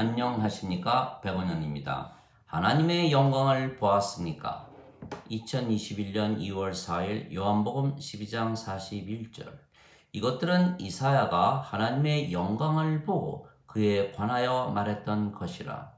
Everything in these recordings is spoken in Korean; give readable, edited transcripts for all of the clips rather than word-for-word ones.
안녕하십니까, 백원현입니다. 하나님의 영광을 보았습니까? 2021년 2월 4일 요한복음 12장 41절. 이것들은 이사야가 하나님의 영광을 보고 그에 관하여 말했던 것이라.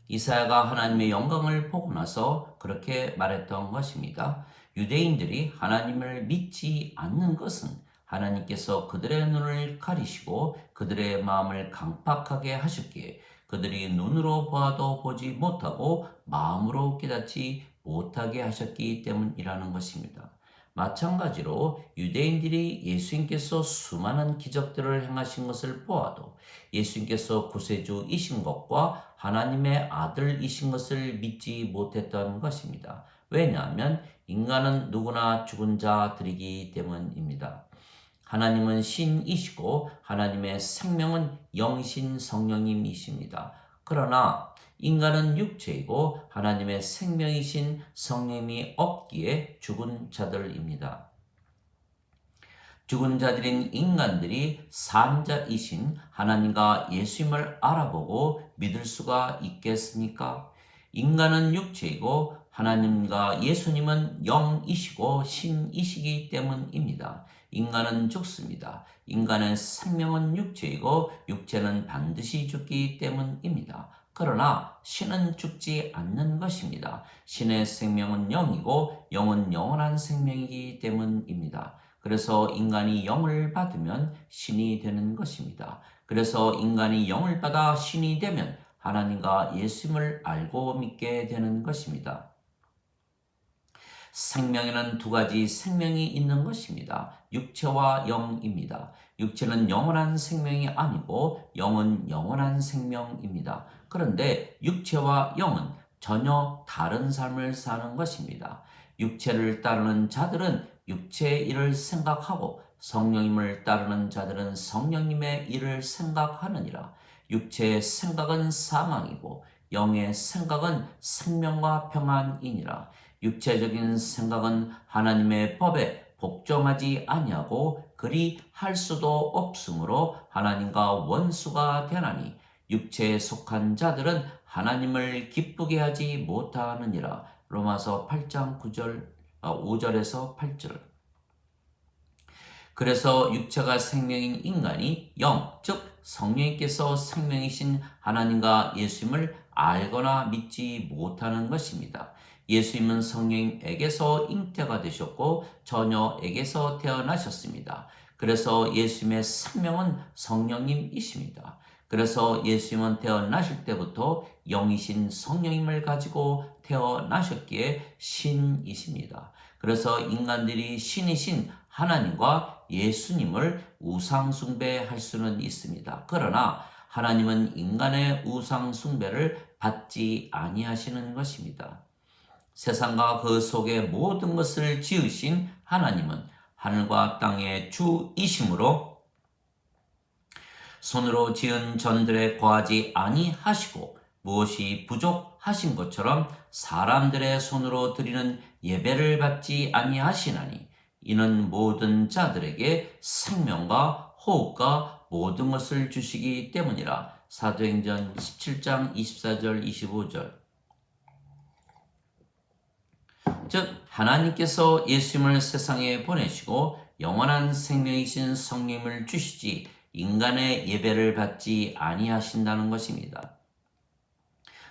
이사야가 하나님의 영광을 보고 나서 그렇게 말했던 것입니다. 유대인들이 하나님을 믿지 않는 것은 하나님께서 그들의 눈을 가리시고 그들의 마음을 강팍하게 하셨기에 그들이 눈으로 보아도 보지 못하고 마음으로 깨닫지 못하게 하셨기 때문이라는 것입니다. 마찬가지로 유대인들이 예수님께서 수많은 기적들을 행하신 것을 보아도 예수님께서 구세주이신 것과 하나님의 아들이신 것을 믿지 못했던 것입니다. 왜냐하면 인간은 누구나 죽은 자들이기 때문입니다. 하나님은 신이시고 하나님의 생명은 영신 성령님이십니다. 그러나 인간은 육체이고 하나님의 생명이신 성령이 없기에 죽은 자들입니다. 죽은 자들인 인간들이 산자이신 하나님과 예수님을 알아보고 믿을 수가 있겠습니까? 인간은 육체이고 하나님과 예수님은 영이시고 신이시기 때문입니다. 인간은 죽습니다. 인간의 생명은 육체이고 육체는 반드시 죽기 때문입니다. 그러나 신은 죽지 않는 것입니다. 신의 생명은 영이고 영은 영원한 생명이기 때문입니다. 그래서 인간이 영을 받으면 신이 되는 것입니다. 그래서 인간이 영을 받아 신이 되면 하나님과 예수님을 알고 믿게 되는 것입니다. 생명에는 두 가지 생명이 있는 것입니다. 육체와 영입니다. 육체는 영원한 생명이 아니고 영은 영원한 생명입니다. 그런데 육체와 영은 전혀 다른 삶을 사는 것입니다. 육체를 따르는 자들은 육체의 일을 생각하고 성령님을 따르는 자들은 성령님의 일을 생각하느니라. 육체의 생각은 사망이고 영의 생각은 생명과 평안이니라. 육체적인 생각은 하나님의 법에 복종하지 아니하고 그리 할 수도 없으므로 하나님과 원수가 되나니 육체에 속한 자들은 하나님을 기쁘게 하지 못하느니라. 로마서 8장 5절에서 8절. 그래서 육체가 생명인 인간이 영, 즉 성령님께서 생명이신 하나님과 예수님을 알거나 믿지 못하는 것입니다. 예수님은 성령님에게서 잉태가 되셨고 처녀에게서 태어나셨습니다. 그래서 예수님의 생명은 성령님이십니다. 그래서 예수님은 태어나실 때부터 영이신 성령님을 가지고 태어나셨기에 신이십니다. 그래서 인간들이 신이신 하나님과 예수님을 우상숭배할 수는 있습니다. 그러나 하나님은 인간의 우상숭배를 받지 아니하시는 것입니다. 세상과 그 속의 모든 것을 지으신 하나님은 하늘과 땅의 주이심으로 손으로 지은 전들에 거하지 아니하시고 무엇이 부족하신 것처럼 사람들의 손으로 드리는 예배를 받지 아니하시나니 이는 모든 자들에게 생명과 호흡과 모든 것을 주시기 때문이라. 사도행전 17장 24절 25절. 즉 하나님께서 예수님을 세상에 보내시고 영원한 생명이신 성령을 주시지 인간의 예배를 받지 아니하신다는 것입니다.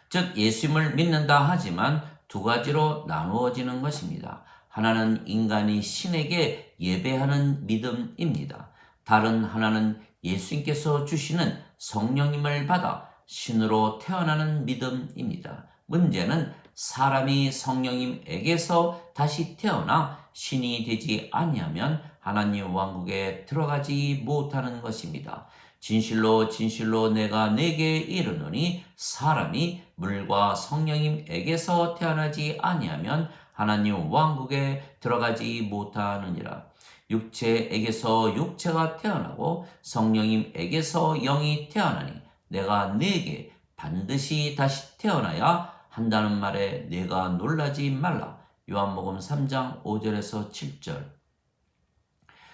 즉 예수님을 믿는다 하지만 두 가지로 나누어지는 것입니다. 하나는 인간이 신에게 예배하는 믿음입니다. 다른 하나는 예수님께서 주시는 성령님을 받아 신으로 태어나는 믿음입니다. 문제는 사람이 성령님에게서 다시 태어나 신이 되지 아니하면 하나님 왕국에 들어가지 못하는 것입니다. 진실로 진실로 내가 네게 이르노니 사람이 물과 성령님에게서 태어나지 아니하면 하나님 왕국에 들어가지 못하느니라. 육체에게서 육체가 태어나고 성령님에게서 영이 태어나니 내가 네게 반드시 다시 태어나야 한다는 말에 내가 놀라지 말라. 요한복음 3장 5절에서 7절.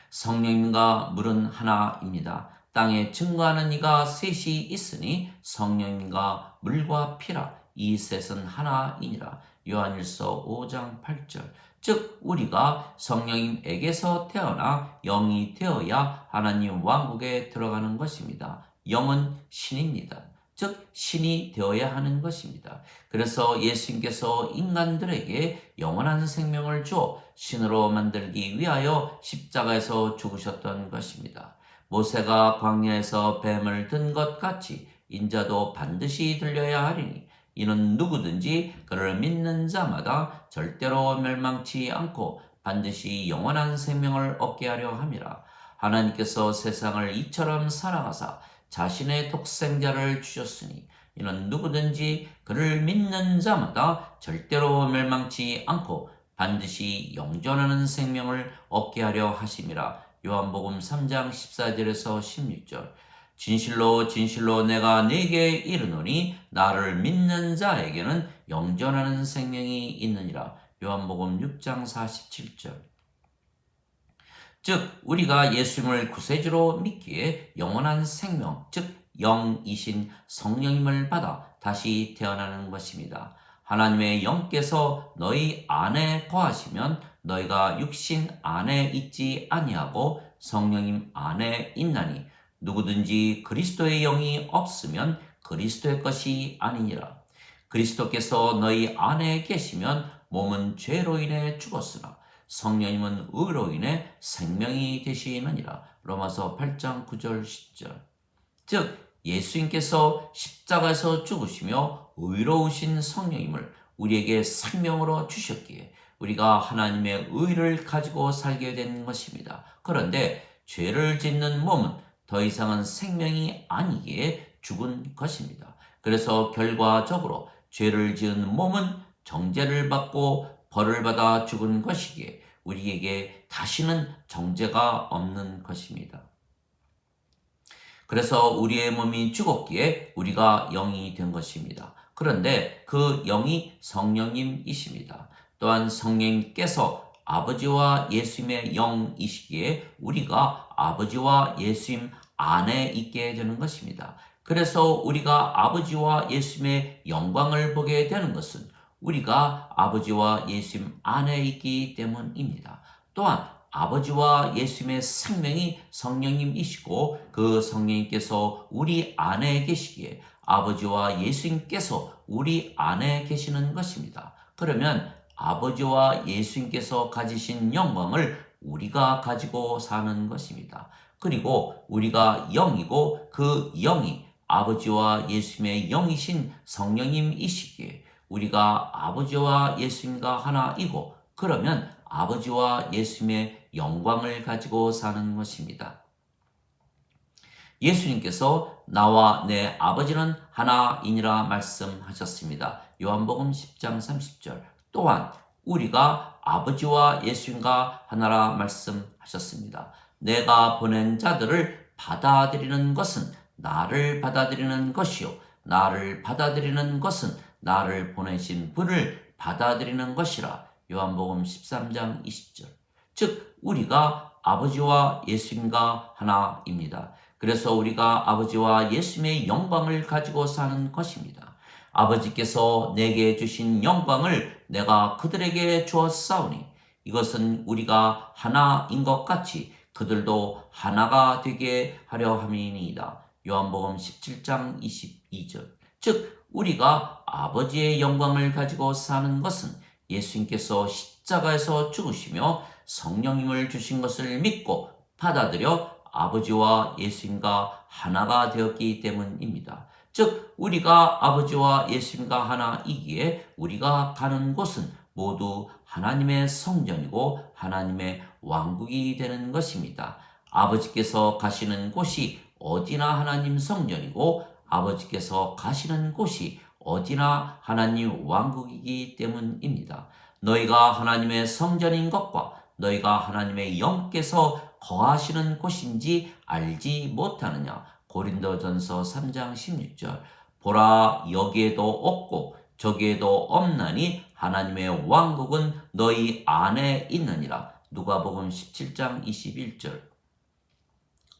성령님과 물은 하나입니다. 땅에 증거하는 이가 셋이 있으니 성령과 물과 피라. 이 셋은 하나이니라. 요한일서 5장 8절. 즉 우리가 성령님에게서 태어나 영이 되어야 하나님 왕국에 들어가는 것입니다. 영은 신입니다. 즉 신이 되어야 하는 것입니다. 그래서 예수님께서 인간들에게 영원한 생명을 주어 신으로 만들기 위하여 십자가에서 죽으셨던 것입니다. 모세가 광야에서 뱀을 든 것 같이 인자도 반드시 들려야 하리니 이는 누구든지 그를 믿는 자마다 절대로 멸망치 않고 반드시 영원한 생명을 얻게 하려 함이라. 하나님께서 세상을 이처럼 사랑하사 자신의 독생자를 주셨으니 이는 누구든지 그를 믿는 자마다 절대로 멸망치 않고 반드시 영존하는 생명을 얻게 하려 하심이라. 요한복음 3장 14절에서 16절. 진실로 진실로 내가 네게 이르노니 나를 믿는 자에게는 영존하는 생명이 있느니라. 요한복음 6장 47절. 즉 우리가 예수님을 구세주로 믿기에 영원한 생명, 즉 영이신 성령님을 받아 다시 태어나는 것입니다. 하나님의 영께서 너희 안에 거하시면 너희가 육신 안에 있지 아니하고 성령님 안에 있나니 누구든지 그리스도의 영이 없으면 그리스도의 것이 아니니라. 그리스도께서 너희 안에 계시면 몸은 죄로 인해 죽었으나 성령님은 의로 인해 생명이 되시느니라. 로마서 8장 9절 10절. 즉 예수님께서 십자가에서 죽으시며 의로우신 성령님을 우리에게 생명으로 주셨기에 우리가 하나님의 의를 가지고 살게 된 것입니다. 그런데 죄를 짓는 몸은 더 이상은 생명이 아니기에 죽은 것입니다. 그래서 결과적으로 죄를 지은 몸은 정죄를 받고 벌을 받아 죽은 것이기에 우리에게 다시는 정죄가 없는 것입니다. 그래서 우리의 몸이 죽었기에 우리가 영이 된 것입니다. 그런데 그 영이 성령님이십니다. 또한 성령님께서 아버지와 예수님의 영이시기에 우리가 아버지와 예수님 안에 있게 되는 것입니다. 그래서 우리가 아버지와 예수님의 영광을 보게 되는 것은 우리가 아버지와 예수님 안에 있기 때문입니다. 또한 아버지와 예수님의 생명이 성령님이시고 그 성령님께서 우리 안에 계시기에 아버지와 예수님께서 우리 안에 계시는 것입니다. 그러면 아버지와 예수님께서 가지신 영광을 우리가 가지고 사는 것입니다. 그리고 우리가 영이고 그 영이 아버지와 예수님의 영이신 성령님이시기에 우리가 아버지와 예수님과 하나이고 그러면 아버지와 예수님의 영광을 가지고 사는 것입니다. 예수님께서 나와 내 아버지는 하나이니라 말씀하셨습니다. 요한복음 10장 30절. 또한 우리가 아버지와 예수님과 하나라 말씀하셨습니다. 내가 보낸 자들을 받아들이는 것은 나를 받아들이는 것이요 나를 받아들이는 것은 나를 보내신 분을 받아들이는 것이라. 요한복음 13장 20절. 즉 우리가 아버지와 예수님과 하나입니다. 그래서 우리가 아버지와 예수님의 영광을 가지고 사는 것입니다. 아버지께서 내게 주신 영광을 내가 그들에게 주었사오니 이것은 우리가 하나인 것 같이 그들도 하나가 되게 하려 함이니이다. 요한복음 17장 22절. 즉 우리가 아버지의 영광을 가지고 사는 것은 예수님께서 십자가에서 죽으시며 성령님을 주신 것을 믿고 받아들여 아버지와 예수님과 하나가 되었기 때문입니다. 즉 우리가 아버지와 예수님과 하나이기에 우리가 가는 곳은 모두 하나님의 성전이고 하나님의 왕국이 되는 것입니다. 아버지께서 가시는 곳이 어디나 하나님 성전이고 아버지께서 가시는 곳이 어디나 하나님 왕국이기 때문입니다. 너희가 하나님의 성전인 것과 너희가 하나님의 영께서 거하시는 곳인지 알지 못하느냐. 고린도전서 3장 16절. 보라 여기에도 없고 저기에도 없나니 하나님의 왕국은 너희 안에 있느니라. 누가복음 17장 21절.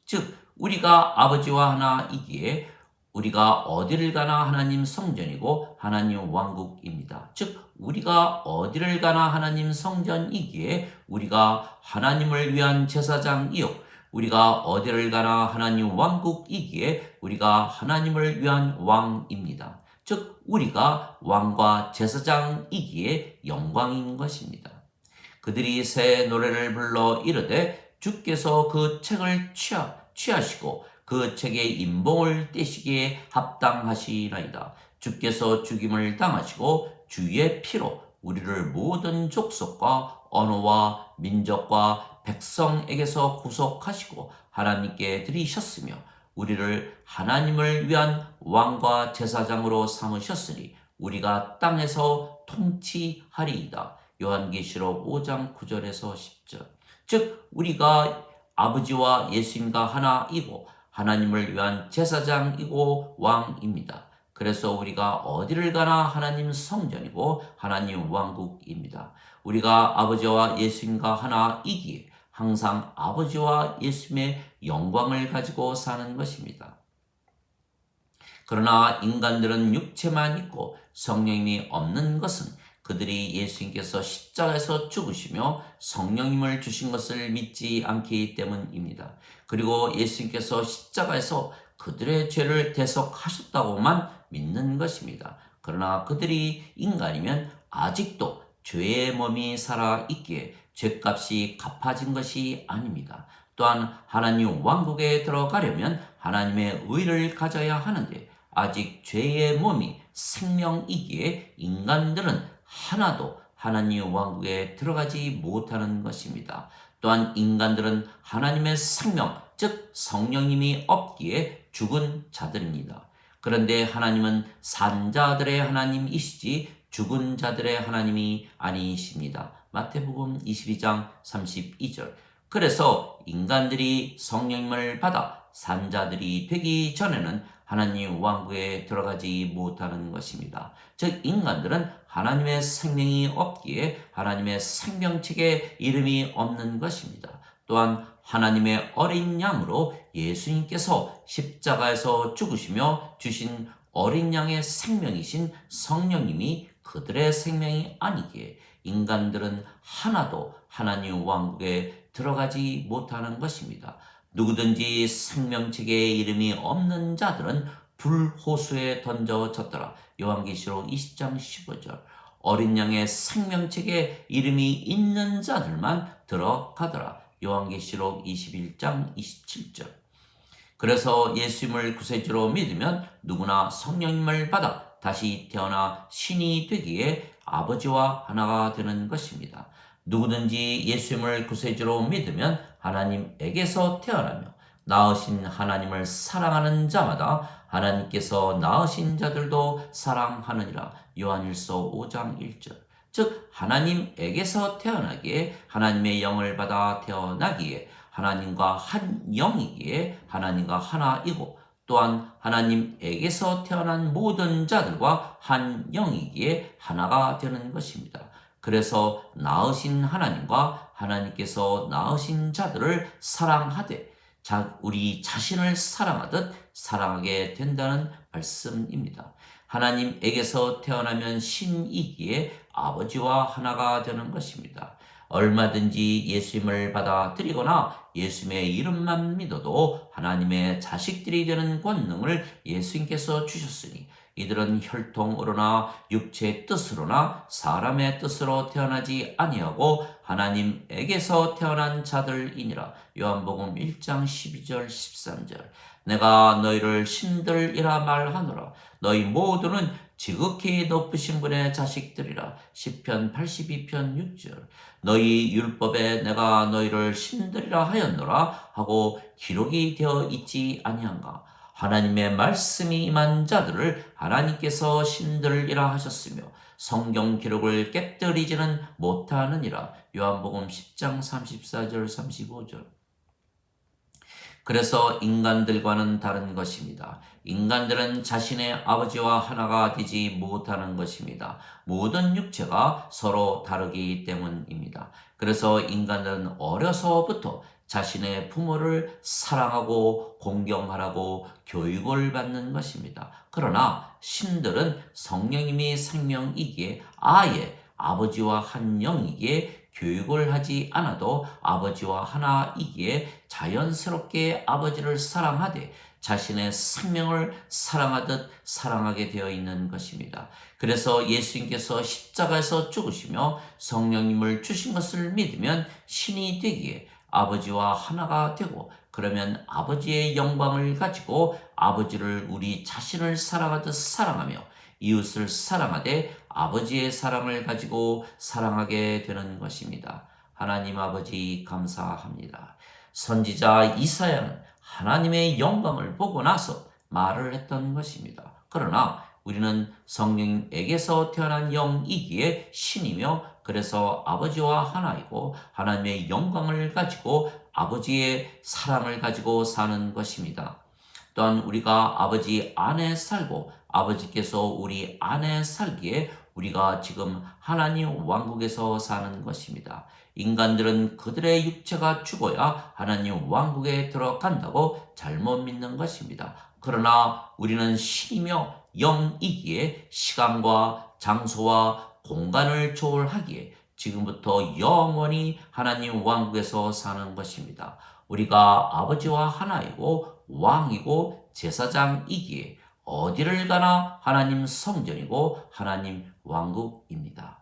즉 우리가 아버지와 하나이기에 우리가 어디를 가나 하나님 성전이고 하나님 왕국입니다. 즉 우리가 어디를 가나 하나님 성전이기에 우리가 하나님을 위한 제사장이요 우리가 어디를 가나 하나님 왕국이기에 우리가 하나님을 위한 왕입니다. 즉 우리가 왕과 제사장이기에 영광인 것입니다. 그들이 새 노래를 불러 이르되 주께서 그 책을 취하시고 그 책의 인봉을 떼시기에 합당하시나이다. 주께서 죽임을 당하시고 주의 피로 우리를 모든 족속과 언어와 민족과 백성에게서 구속하시고 하나님께 드리셨으며 우리를 하나님을 위한 왕과 제사장으로 삼으셨으니 우리가 땅에서 통치하리이다. 요한계시록 5장 9절에서 10절. 즉 우리가 아버지와 예수님과 하나이고 하나님을 위한 제사장이고 왕입니다. 그래서 우리가 어디를 가나 하나님 성전이고 하나님 왕국입니다. 우리가 아버지와 예수님과 하나이기에 항상 아버지와 예수님의 영광을 가지고 사는 것입니다. 그러나 인간들은 육체만 있고 성령님이 없는 것은 그들이 예수님께서 십자가에서 죽으시며 성령님을 주신 것을 믿지 않기 때문입니다. 그리고 예수님께서 십자가에서 그들의 죄를 대속하셨다고만 믿는 것입니다. 그러나 그들이 인간이면 아직도 죄의 몸이 살아있기에 죄값이 갚아진 것이 아닙니다. 또한 하나님 왕국에 들어가려면 하나님의 의를 가져야 하는데 아직 죄의 몸이 생명이기에 인간들은 하나도 하나님 왕국에 들어가지 못하는 것입니다. 또한 인간들은 하나님의 생명, 즉 성령님이 없기에 죽은 자들입니다. 그런데 하나님은 산 자들의 하나님이시지 죽은 자들의 하나님이 아니십니다. 마태복음 22장 32절. 그래서 인간들이 성령님을 받아 산 자들이 되기 전에는 하나님 왕국에 들어가지 못하는 것입니다. 즉 인간들은 하나님의 생명이 없기에 하나님의 생명책에 이름이 없는 것입니다. 또한 하나님의 어린 양으로 예수님께서 십자가에서 죽으시며 주신 어린 양의 생명이신 성령님이 그들의 생명이 아니기에 인간들은 하나도 하나님 왕국에 들어가지 못하는 것입니다. 누구든지 생명책에 이름이 없는 자들은 불호수에 던져졌더라. 요한계시록 20장 15절. 어린 양의 생명책에 이름이 있는 자들만 들어가더라. 요한계시록 21장 27절. 그래서 예수님을 구세주로 믿으면 누구나 성령님을 받아 다시 태어나 신이 되기에 아버지와 하나가 되는 것입니다. 누구든지 예수님을 구세주로 믿으면 하나님에게서 태어나며 낳으신 하나님을 사랑하는 자마다 하나님께서 낳으신 자들도 사랑하느니라. 요한일서 5장 1절. 즉 하나님에게서 태어나기에 하나님의 영을 받아 태어나기에 하나님과 한 영이기에 하나님과 하나이고 또한 하나님에게서 태어난 모든 자들과 한 영이기에 하나가 되는 것입니다. 그래서 낳으신 하나님과 하나님께서 낳으신 자들을 사랑하되 우리 자신을 사랑하듯 사랑하게 된다는 말씀입니다. 하나님에게서 태어나면 신이기에 아버지와 하나가 되는 것입니다. 얼마든지 예수님을 받아들이거나 예수님의 이름만 믿어도 하나님의 자식들이 되는 권능을 예수님께서 주셨으니 이들은 혈통으로나 육체의 뜻으로나 사람의 뜻으로 태어나지 아니하고 하나님에게서 태어난 자들이니라. 요한복음 1장 12절 13절. 내가 너희를 신들이라 말하노라. 너희 모두는 지극히 높으신 분의 자식들이라. 시편 82편 6절. 너희 율법에 내가 너희를 신들이라 하였노라 하고 기록이 되어 있지 아니한가. 하나님의 말씀이 임한 자들을 하나님께서 신들이라 하셨으며 성경 기록을 깨뜨리지는 못하느니라. 요한복음 10장 34절 35절. 그래서 인간들과는 다른 것입니다. 인간들은 자신의 아버지와 하나가 되지 못하는 것입니다. 모든 육체가 서로 다르기 때문입니다. 그래서 인간들은 어려서부터 자신의 부모를 사랑하고 공경하라고 교육을 받는 것입니다. 그러나 신들은 성령님이 생명이기에 아예 아버지와 한 영이기에 교육을 하지 않아도 아버지와 하나이기에 자연스럽게 아버지를 사랑하되 자신의 생명을 사랑하듯 사랑하게 되어 있는 것입니다. 그래서 예수님께서 십자가에서 죽으시며 성령님을 주신 것을 믿으면 신이 되기에 아버지와 하나가 되고, 그러면 아버지의 영광을 가지고 아버지를 우리 자신을 사랑하듯 사랑하며 이웃을 사랑하되 아버지의 사랑을 가지고 사랑하게 되는 것입니다. 하나님 아버지 감사합니다. 선지자 이사야는 하나님의 영광을 보고 나서 말을 했던 것입니다. 그러나 우리는 성령에게서 태어난 영이기에 신이며, 그래서 아버지와 하나이고 하나님의 영광을 가지고 아버지의 사랑을 가지고 사는 것입니다. 또한 우리가 아버지 안에 살고 아버지께서 우리 안에 살기에 우리가 지금 하나님 왕국에서 사는 것입니다. 인간들은 그들의 육체가 죽어야 하나님 왕국에 들어간다고 잘못 믿는 것입니다. 그러나 우리는 신이며 영이기에 시간과 장소와 공간을 초월하기에 지금부터 영원히 하나님 왕국에서 사는 것입니다. 우리가 아버지와 하나이고 왕이고 제사장이기에 어디를 가나 하나님 성전이고 하나님 왕국입니다.